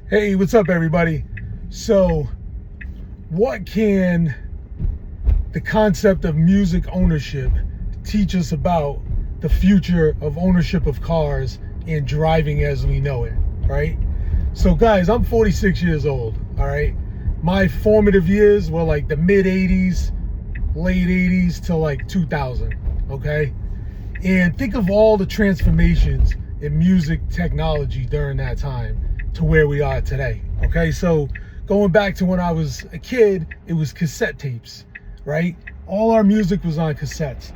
Hey, what's up, everybody? So, what can the concept of music ownership teach us about the future of ownership of cars and driving as we know it, right? So, guys, I'm 46 years old, all right? My formative years were like the mid 80s, late 80s to like 2000, okay? And think of all the transformations in music technology during that time to where we are today. Okay, so going back to when I was a kid, it was cassette tapes, right? All our music was on cassettes.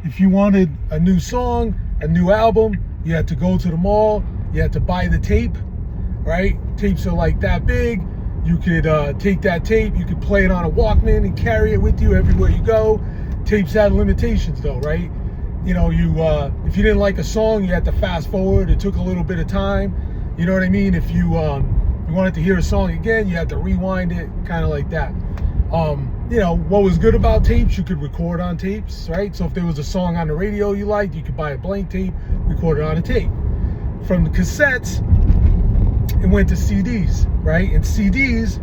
If you wanted a new song, a new album, you had to go to the mall, you had to buy the tape, right? Tapes are like that big. You could take that tape, you could play it on a Walkman and carry it with you everywhere you go. Tapes had limitations though, right? You know, if you didn't like a song, you had to fast forward. It took a little bit of time. You know what I mean? If you wanted to hear a song again, you had to rewind it, kind of like that. You know, what was good about tapes, you could record on tapes, right? So if there was a song on the radio you liked, you could buy a blank tape, record it on a tape. From the cassettes, it went to CDs, right? And CDs,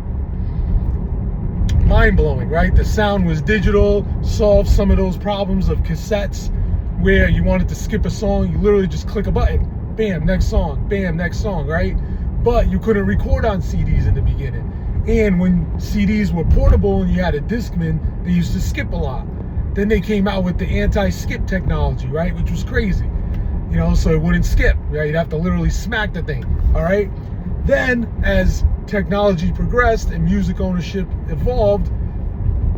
mind-blowing, right? The sound was digital, solved some of those problems of cassettes where you wanted to skip a song, you literally just click a button. Bam, next song, bam, next song, right? But you couldn't record on CDs in the beginning. And when CDs were portable and you had a Discman, they used to skip a lot. Then they came out with the anti-skip technology, right? Which was crazy, you know, so it wouldn't skip, right? You'd have to literally smack the thing, all right? Then as technology progressed and music ownership evolved,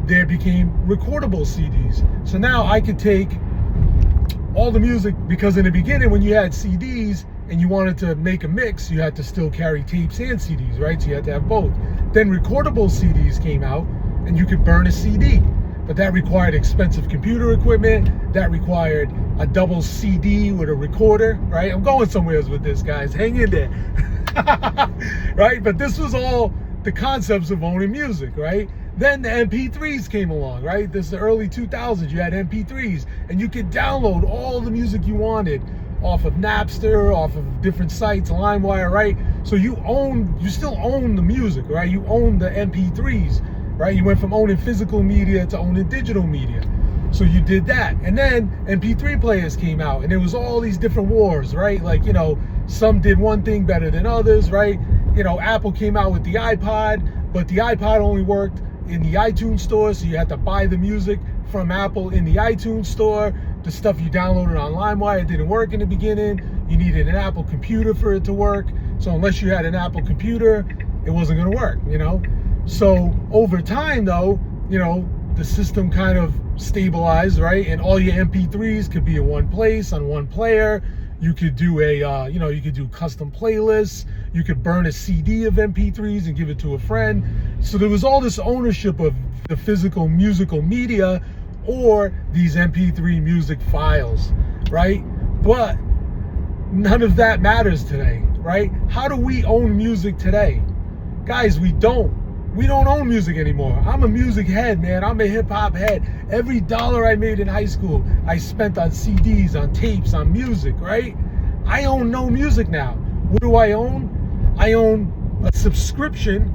there became recordable CDs. So now I could take all the music, because in the beginning when you had CDs and you wanted to make a mix, you had to still carry tapes and CDs, right? So you had to have both. Then recordable CDs came out and you could burn a CD, but that required expensive computer equipment. That required a double CD with a recorder, right? I'm going somewhere with this, guys. Hang in there. Right? But this was all the concepts of owning music, right? Then the MP3s came along, right? This is the early 2000s. You had MP3s and you could download all the music you wanted off of Napster, off of different sites, LimeWire, right? So you still own the music, right? You own the MP3s, right? You went from owning physical media to owning digital media. So you did that. And then MP3 players came out and there was all these different wars, right? Like, you know, some did one thing better than others, right? You know, Apple came out with the iPod, but the iPod only worked in the iTunes store, so you had to buy the music from Apple in the iTunes store. The stuff you downloaded on LimeWire, it didn't work in the beginning. You needed an Apple computer for it to work. So unless you had an Apple computer, it wasn't gonna work, you know? So over time though, you know, the system kind of stabilized, right? And all your MP3s could be in one place on one player. You could do you could do custom playlists. You could burn a CD of MP3s and give it to a friend. So there was all this ownership of the physical musical media or these MP3 music files, right? But none of that matters today, right? How do we own music today? Guys, we don't. We don't own music anymore. I'm a music head, man. I'm a hip hop head. Every dollar I made in high school, I spent on CDs, on tapes, on music, right? I own no music now. What do I own? I own a subscription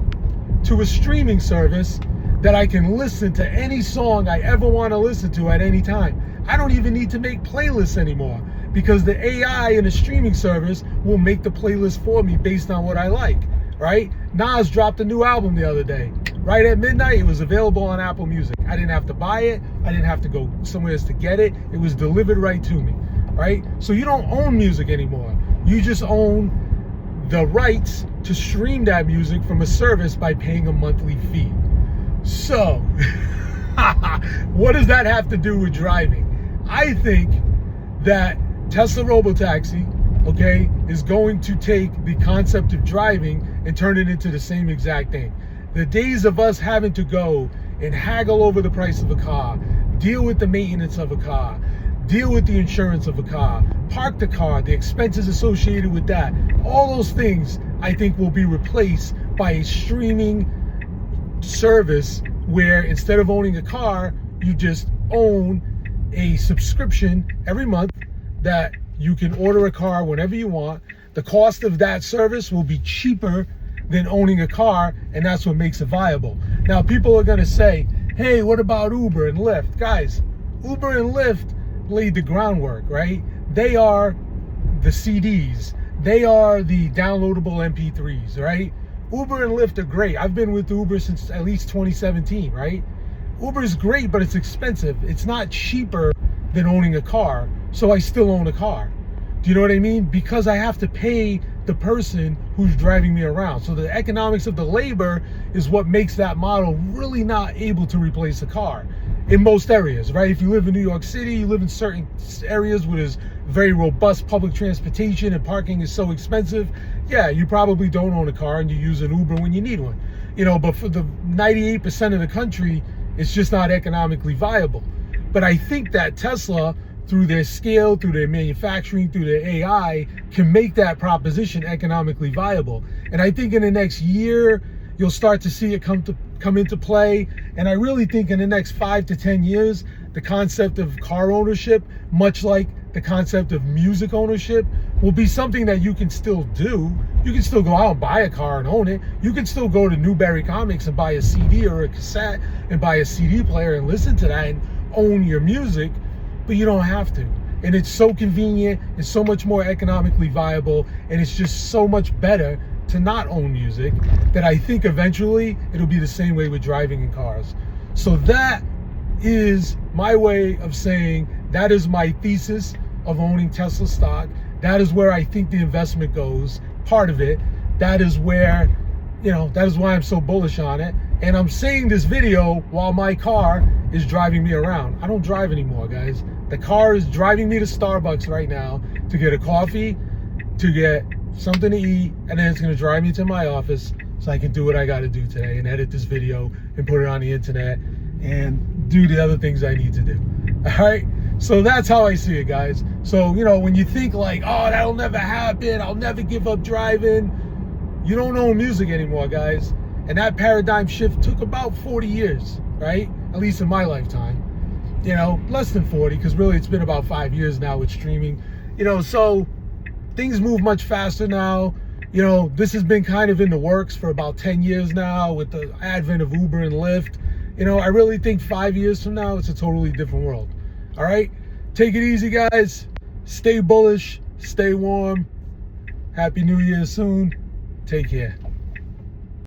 to a streaming service that I can listen to any song I ever want to listen to at any time. I don't even need to make playlists anymore because the AI in the streaming service will make the playlist for me based on what I like. Right? Nas dropped a new album the other day. Right at midnight, it was available on Apple Music. I didn't have to buy it. I didn't have to go somewhere else to get it. It was delivered right to me, right? So you don't own music anymore. You just own the rights to stream that music from a service by paying a monthly fee. So, what does that have to do with driving? I think that Tesla Robotaxi, okay, is going to take the concept of driving and turn it into the same exact thing. The days of us having to go and haggle over the price of a car, deal with the maintenance of a car, deal with the insurance of a car, park the car, the expenses associated with that, all those things I think will be replaced by a streaming service where instead of owning a car, you just own a subscription every month that you can order a car whenever you want. The cost of that service will be cheaper than owning a car, and that's what makes it viable. Now, people are gonna say, hey, what about Uber and Lyft? Guys, Uber and Lyft laid the groundwork, right? They are the CDs. They are the downloadable MP3s, right? Uber and Lyft are great. I've been with Uber since at least 2017, right? Uber is great, but it's expensive. It's not cheaper than owning a car, so I still own a car. Do you know what I mean? Because I have to pay the person who's driving me around. So the economics of the labor is what makes that model really not able to replace a car in most areas, right? If you live in New York City, you live in certain areas where there's very robust public transportation and parking is so expensive, yeah, you probably don't own a car and you use an Uber when you need one. You know, but for the 98% of the country, it's just not economically viable. But I think that Tesla, through their scale, through their manufacturing, through their AI, can make that proposition economically viable. And I think in the next year, you'll start to see it come into play. And I really think in the next 5 to 10 years, the concept of car ownership, much like the concept of music ownership, will be something that you can still do. You can still go out and buy a car and own it. You can still go to Newberry Comics and buy a CD or a cassette and buy a CD player and listen to that and own your music, but you don't have to. And it's so convenient, it's so much more economically viable, and it's just so much better to not own music that I think eventually it'll be the same way with driving in cars. So that is my way of saying that is my thesis of owning Tesla stock. That is where I think the investment goes, part of it. That is where, that is why I'm so bullish on it. And I'm saying this video while my car is driving me around. I don't drive anymore, guys. The car is driving me to Starbucks right now to get a coffee, to get something to eat, and then it's gonna drive me to my office so I can do what I gotta do today and edit this video and put it on the internet and do the other things I need to do. All right? So that's how I see it, guys. So, when you think like, oh, that'll never happen, I'll never give up driving, you don't own music anymore, guys. And that paradigm shift took about 40 years, right? At least in my lifetime. Less than 40, because really it's been about 5 years now with streaming. So things move much faster now. This has been kind of in the works for about 10 years now with the advent of Uber and Lyft. I really think 5 years from now, it's a totally different world. All right? Take it easy, guys. Stay bullish. Stay warm. Happy New Year soon. Take care.